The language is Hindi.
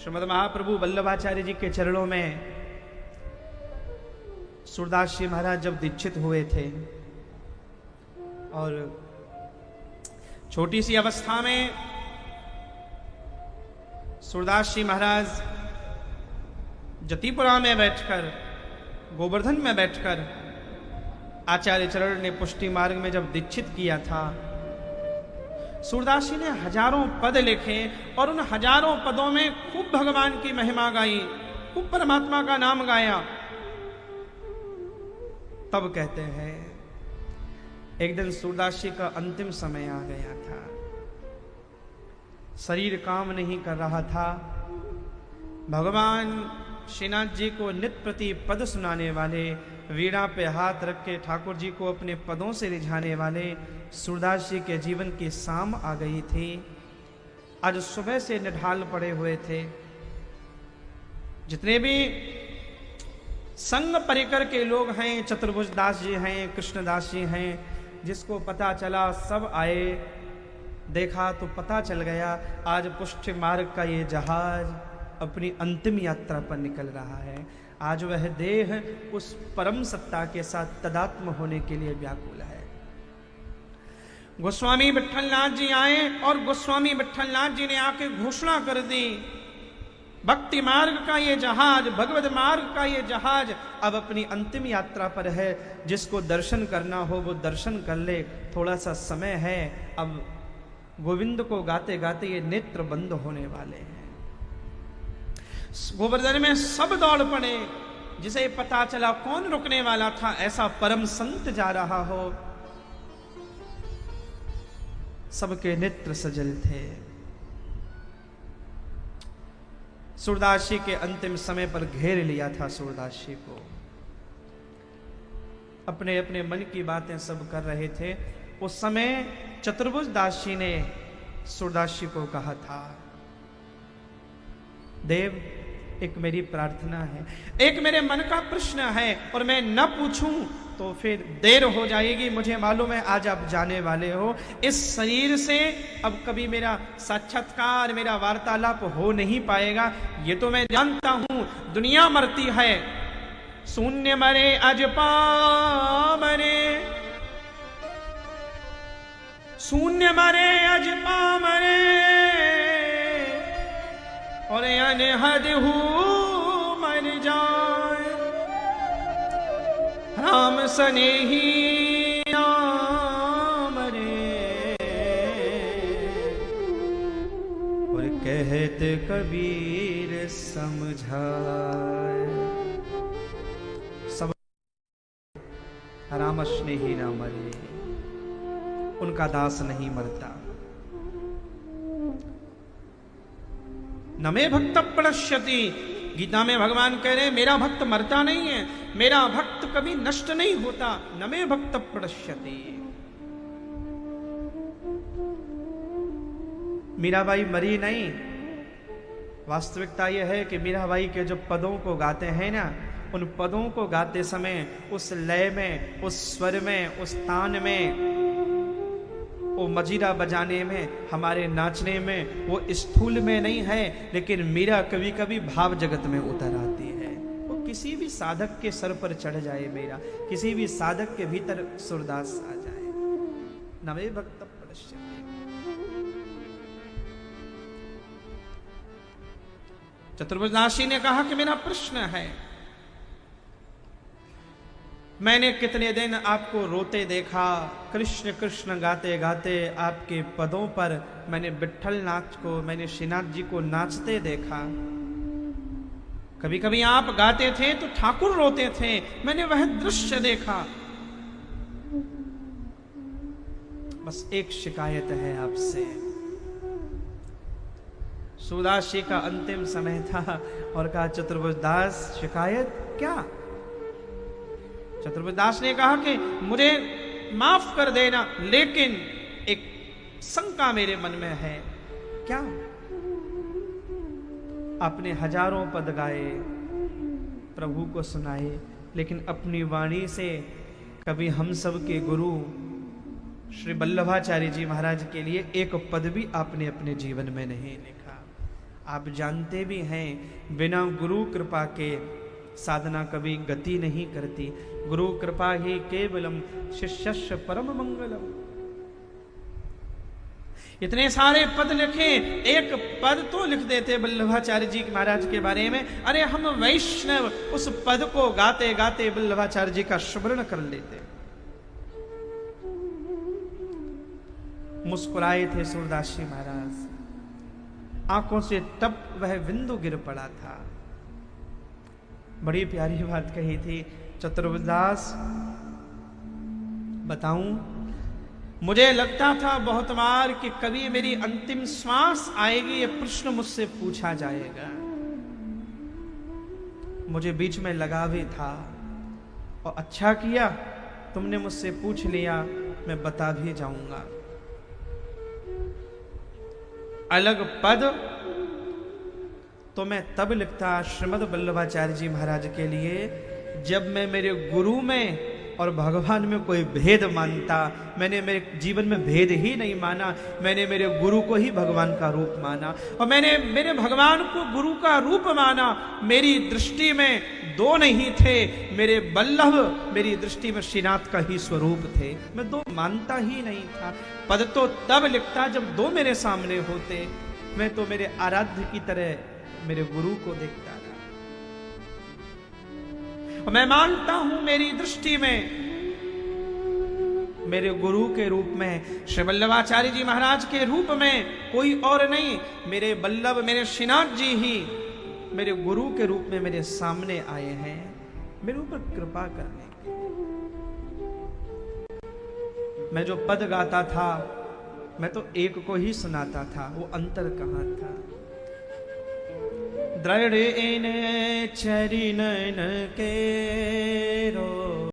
श्रीमद महाप्रभु वल्लभाचार्य जी के चरणों में सूरदास जी महाराज जब दीक्षित हुए थे और छोटी सी अवस्था में सूरदास जी महाराज जतिपुरा में बैठकर, गोवर्धन में बैठकर आचार्य चरण ने पुष्टि मार्ग में जब दीक्षित किया था, सूरदास जी ने हजारों पद लिखे और उन हजारों पदों में खूब भगवान की महिमा गाई, खूब परमात्मा का नाम गाया। तब कहते हैं एक दिन सूरदास जी का अंतिम समय आ गया था, शरीर काम नहीं कर रहा था। भगवान श्रीनाथ जी को नित्य प्रति पद सुनाने वाले, वीणा पे हाथ रख के ठाकुर जी को अपने पदों से रिझाने वाले सूरदास जी के जीवन की शाम आ गई थी। आज सुबह से निढाल पड़े हुए थे। जितने भी संग परिकर के लोग हैं, चतुर्भुज दास जी हैं, कृष्णदास जी हैं, जिसको पता चला सब आए। देखा तो पता चल गया आज पुष्टि मार्ग का ये जहाज अपनी अंतिम यात्रा पर निकल रहा है। आज वह देह उस परम सत्ता के साथ तदात्म होने के लिए व्याकुल है। गोस्वामी विट्ठलनाथ जी आए और गोस्वामी विट्ठलनाथ जी ने आके घोषणा कर दी, भक्ति मार्ग का ये जहाज, भगवत मार्ग का ये जहाज अब अपनी अंतिम यात्रा पर है। जिसको दर्शन करना हो वो दर्शन कर ले, थोड़ा सा समय है। अब गोविंद को गाते गाते ये नेत्र बंद होने वाले हैं। गोवर्धन में सब दौड़ पड़े। जिसे पता चला कौन रुकने वाला था, ऐसा परम संत जा रहा हो, सबके नेत्र सजल थे। सूरदास जी के अंतिम समय पर घेर लिया था सूरदास जी को। अपने अपने मन की बातें सब कर रहे थे। उस समय चतुर्भुज दास जी ने सूरदास जी को कहा था, देव एक मेरी प्रार्थना है, एक मेरे मन का प्रश्न है, और मैं न पूछूं तो फिर देर हो जाएगी। मुझे मालूम है आज आप जाने वाले हो। इस शरीर से अब कभी मेरा साक्षात्कार, मेरा वार्तालाप हो नहीं पाएगा, ये तो मैं जानता हूं। दुनिया मरती है, शून्य मरे अजपा मरे, शून्य मरे अजपा मरे, और अनहद हूँ मर जाए, राम सने ही नाम रे। और कहत कबीर समझाए, सब राम स्नेही ना मरे, उनका दास नहीं मरता। न मे भक्त प्रणश्यति, गीता में भगवान कह रहे हैं मेरा भक्त मरता नहीं है, मेरा भक्त कभी नष्ट नहीं होता। न मे भक्त प्रणश्यति। मीराबाई मरी नहीं। वास्तविकता यह है कि मीराबाई के जो पदों को गाते हैं ना, उन पदों को गाते समय उस लय में, उस स्वर में, उस तान में, वो मजीरा बजाने में, हमारे नाचने में, वो स्थूल में नहीं है, लेकिन मीरा कभी कभी भाव जगत में उतर आती है। वो किसी भी साधक के सर पर चढ़ जाए मीरा, किसी भी साधक के भीतर सूरदास आ जाए। नवे भक्त प्रणश्यति। चतुर्भुजनाशी ने कहा कि मेरा प्रश्न है, मैंने कितने दिन आपको रोते देखा, कृष्ण कृष्ण गाते गाते आपके पदों पर मैंने विट्ठलनाथ को, मैंने श्रीनाथ जी को नाचते देखा। कभी कभी आप गाते थे तो ठाकुर रोते थे, मैंने वह दृश्य देखा। बस एक शिकायत है आपसे। सूरदास जी का अंतिम समय था और कहा चतुर्भुज दास शिकायत क्या? चतुर्भुज दास ने कहा कि मुझे माफ कर देना, लेकिन एक शंका मेरे मन में है। क्या? आपने हजारों पद गाए, प्रभु को सुनाए, लेकिन अपनी वाणी से कभी हम सब के गुरु श्री वल्लभाचार्य जी महाराज के लिए एक पद भी आपने अपने जीवन में नहीं लिखा। आप जानते भी हैं, बिना गुरु कृपा के साधना कभी गति नहीं करती। गुरु कृपा ही केवलम शिष्यस्य परम मंगलम। इतने सारे पद लिखे, एक पद तो लिख देते वल्लभाचार्य जी महाराज के बारे में। अरे हम वैष्णव उस पद को गाते गाते वल्लभाचार्य जी का स्मरण कर लेते। मुस्कुराए थे सूरदास जी महाराज, आंखों से तब वह बिंदु गिर पड़ा था। बड़ी प्यारी बात कही थी चतुर्दास, बताऊं, मुझे लगता था बहुत बार कि कभी मेरी अंतिम श्वास आएगी, ये प्रश्न मुझसे पूछा जाएगा। मुझे बीच में लगा भी था, और अच्छा किया तुमने मुझसे पूछ लिया, मैं बता भी जाऊंगा। अलग पद तो मैं तब लिखता श्रीमद् वल्लभाचार्य जी महाराज के लिए, जब मैं मेरे गुरु में और भगवान में कोई भेद मानता। मैंने मेरे जीवन में भेद ही नहीं माना, मैंने मेरे गुरु को ही भगवान का रूप माना, और मैंने मेरे भगवान को गुरु का रूप माना। मेरी दृष्टि में दो नहीं थे, मेरे वल्लभ मेरी दृष्टि में श्रीनाथ का ही स्वरूप थे, मैं दो मानता ही नहीं था। पद तो तब लिखता जब दो मेरे सामने होते। मैं तो मेरे आराध्य की तरह मेरे गुरु को देखता था। मैं मानता हूं मेरी दृष्टि में मेरे गुरु के रूप में, श्री वल्लभाचार्य जी महाराज के रूप में कोई और नहीं, मेरे वल्लभ मेरे श्रीनाथ जी ही मेरे गुरु के रूप में मेरे सामने आए हैं, मेरे ऊपर कृपा करने के। मैं जो पद गाता था, मैं तो एक को ही सुनाता था, वो अंतर कहां था। दृढ़ इन चरणन के